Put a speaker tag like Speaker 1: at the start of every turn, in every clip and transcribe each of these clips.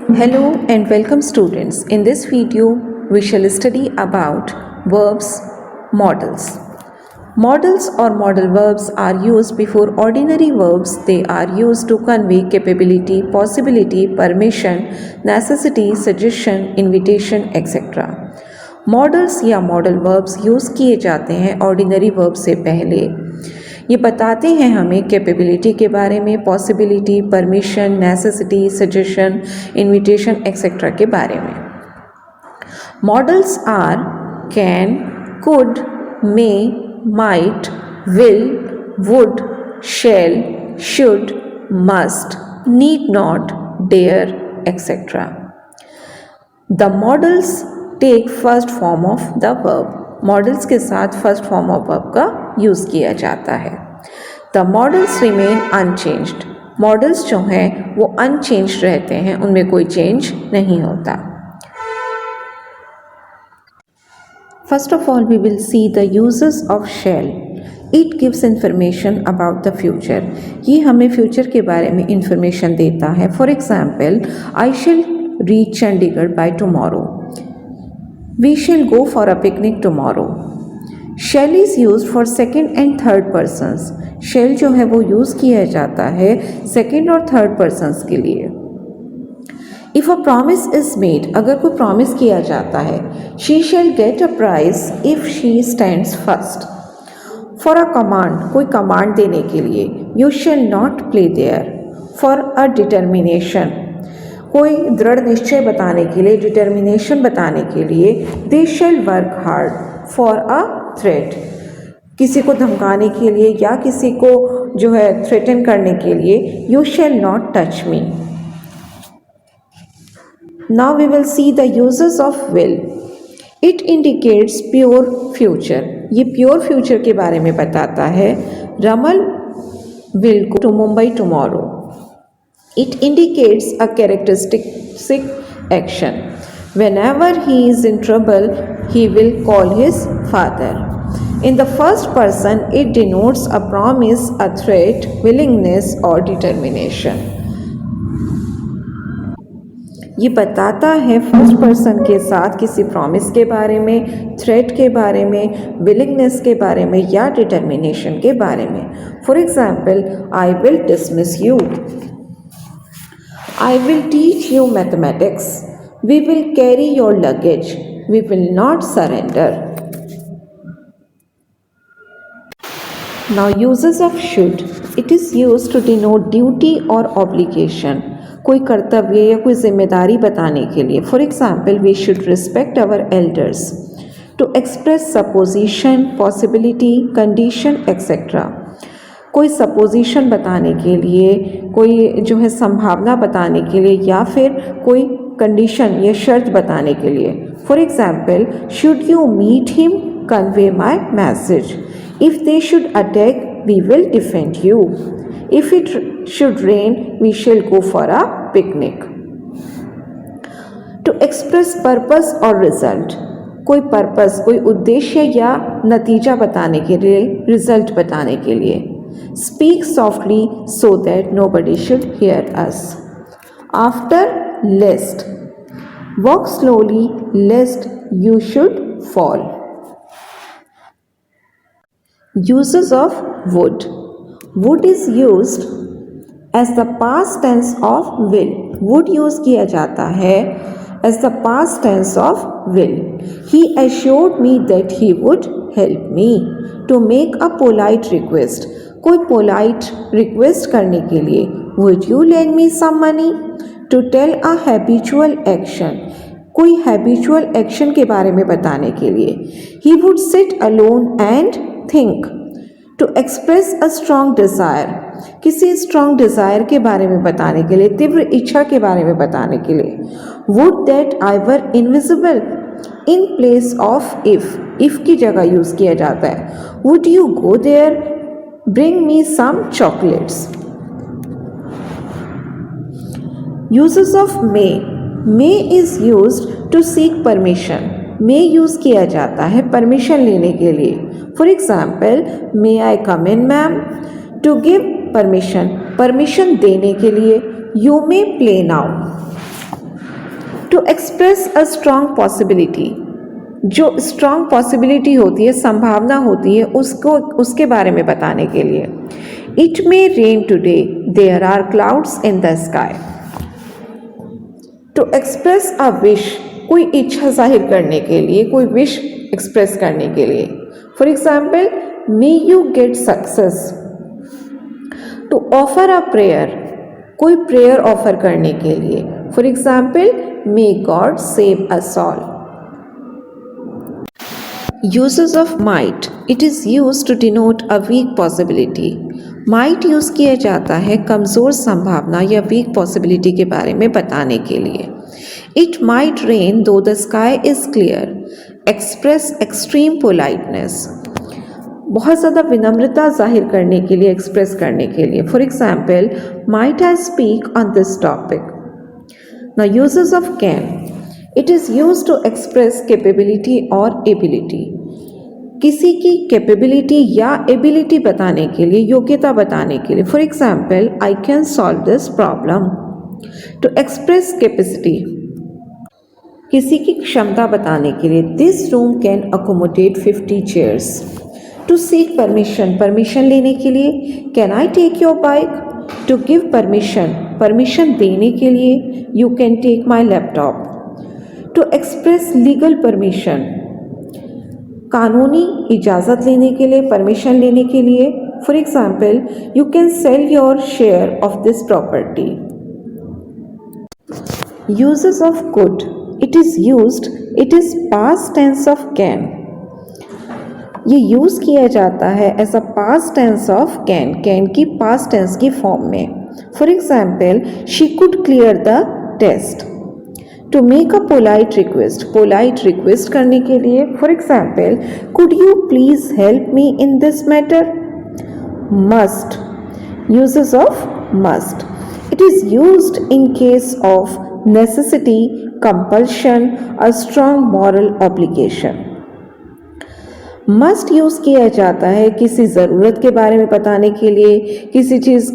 Speaker 1: Hello and welcome students. In this video, we shall study about verbs models. Models or modal verbs are used before ordinary verbs. They are used to convey capability, possibility, permission, necessity, suggestion, invitation, etc. Models या modal verbs use किए जाते हैं ordinary verb से पहले। ये बताते हैं हमें कैपेबिलिटी के बारे में, possibility, permission, necessity, suggestion, invitation etcetera के बारे में। Modals are can, could, may, might, will, would, shall, should, must, need not, dare etcetera. The modals take first form of the verb. Modals के साथ first form of verb का use किया जाता है। The modals remain unchanged. Modals जो हैं वो unchanged रहते हैं, उनमें कोई चेंज नहीं होता। First of all we will see the usages of shall. It gives information about the future. ये हमें फ्यूचर के बारे में इंफॉर्मेशन देता है। For example, I shall reach Chandigarh by tomorrow. We shall go for a picnic tomorrow. Shall is used for second and third persons. Shall जो है वो यूज़ किया जाता है second और third persons के लिए। If a promise is made, अगर कोई promise किया जाता है, she shall get a prize if she stands first. For a command, कोई command देने के लिए, you shall not play there. For a determination, कोई दृढ़ निश्चय बताने के लिए, डिटर्मिनेशन बताने के लिए, they shall work hard. For a threat, किसी को धमकाने के लिए या किसी को जो है थ्रेटन करने के लिए, you shall not touch me. Now we will see the usages of will. It indicates pure future. ये प्योर फ्यूचर के बारे में बताता है। Ramal will go to Mumbai tomorrow. It indicates a characteristic action. Whenever he is in trouble, he will call his father. In the first person, it denotes a promise, a threat, willingness or determination. ये बताता है first person के साथ किसी promise के बारे में, threat के बारे में, विलिंगनेस के बारे में या डिटर्मिनेशन के बारे में। For example, I will dismiss you. I will teach you mathematics. We will carry your luggage. We will not surrender. Now uses of should. It is used to denote duty or obligation. कोई कर्तव्य या कोई जिम्मेदारी बताने के लिए। For example, we should respect our elders. To express supposition, possibility, condition, etc. कोई supposition बताने के लिए, कोई जो है संभावना बताने के लिए या फिर कोई कंडीशन या शर्त बताने के लिए। For example, should you meet him, convey my message. If they should attack, we will defend you. If it should rain, we shall go for a picnic. To express purpose और result, कोई purpose, कोई उद्देश्य या नतीजा बताने के लिए, result बताने के लिए। Speak softly so that nobody should hear us. After lest, walk slowly lest you should fall. Uses of would. Would is used as the past tense of will. Would use किया जाता है as the past tense of will. He assured me that he would help me. To make a polite request, कोई polite request करने के लिए, would you lend me some money. To tell a habitual action, कोई habitual action के बारे में बताने के लिए, he would sit alone and think. To express a strong desire, किसी स्ट्रॉन्ग डिज़ायर के बारे में बताने के लिए, तीव्र इच्छा के बारे में बताने के लिए। Would that I were invisible. In place of if की जगह यूज़ किया जाता है। Would you go there, bring me some chocolates. Uses of may. May is used to seek permission. May use किया जाता है परमिशन लेने के लिए। For example, may I come in, ma'am? To give permission, permission देने के लिए। You may play now. To express a strong possibility, जो स्ट्रॉन्ग पॉसिबिलिटी होती है, संभावना होती है, उसके बारे में बताने के लिए। It may rain today, there are clouds in the sky. To express a wish, कोई इच्छा जाहिर करने के लिए, कोई विश एक्सप्रेस करने के लिए। For example, may you get success. To offer a prayer, कोई प्रेयर ऑफर करने के लिए। For example, may God save us all. Usages of might, it is use to denote a weak possibility. Might use किया जाता है कमज़ोर संभावना या वीक पॉसिबिलिटी के बारे में बताने के लिए। इट माइट रेन दो the sky is clear, express extreme politeness, बहुत ज़्यादा विनम्रता जाहिर करने के लिए, एक्सप्रेस करने के लिए। For example, might I speak on this topic. Now usages of can, it is use to express capability और एबिलिटी, किसी की कैपेबिलिटी या एबिलिटी बताने के लिए, योग्यता बताने के लिए। For example, I can solve this problem. To express capacity, किसी की क्षमता बताने के लिए। This room can accommodate 50 chairs. To seek permission, permission लेने के लिए। Can I take your bike. To give permission, permission देने के लिए। You can take my laptop. To express legal permission, कानूनी इजाज़त लेने के लिए, परमिशन लेने के लिए। For example, you can sell your share of this property. Usages of could, it is used, it is past tense of can. ये use किया जाता है as a past tense of can, can की past tense की form में। For example, she could clear the test. To make a polite request, polite request करने के लिए। For example, could you please help me in this matter. Must, usages of must, it is used in case of necessity, compulsion, a strong moral obligation. Must use किया जाता है किसी ज़रूरत के बारे में बताने के लिए, किसी चीज़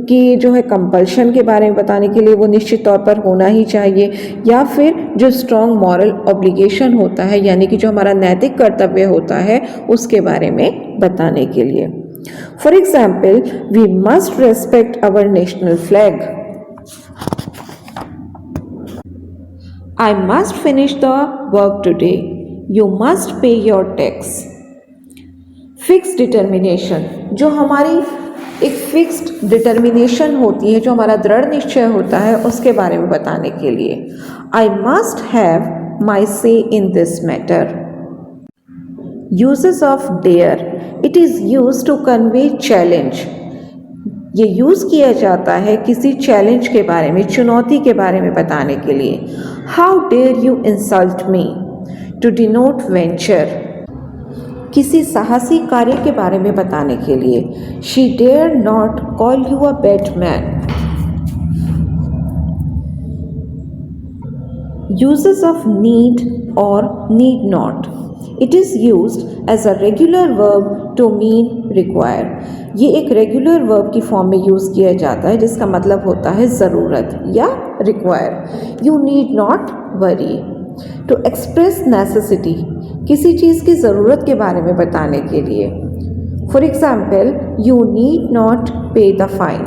Speaker 1: की जो है कंपल्शन के बारे में बताने के लिए, वो निश्चित तौर पर होना ही चाहिए, या फिर जो स्ट्रॉन्ग मॉरल ऑब्लिगेशन होता है, यानी कि जो हमारा नैतिक कर्तव्य होता है, उसके बारे में बताने के लिए। For example, we must respect our national flag. I must finish the work today. You must pay your tax. Fix determination, जो हमारी एक फिक्स्ड डिटर्मिनेशन होती है, जो हमारा दृढ़ निश्चय होता है, उसके बारे में बताने के लिए। I must have my say in this matter. Usages of dare, it is use to convey challenge. ये यूज़ किया जाता है किसी चैलेंज के बारे में, चुनौती के बारे में बताने के लिए। How dare you insult me. To denote venture, किसी साहसी कार्य के बारे में बताने के लिए। She dare not call you a bad man. Usages of need और need not, it is used as a regular verb to mean require. ये एक रेगुलर वर्ब की फॉर्म में यूज़ किया जाता है, जिसका मतलब होता है ज़रूरत या require. You need not worry. To express necessity, किसी चीज़ की ज़रूरत के बारे में बताने के लिए। For example, you need not पे द फाइन।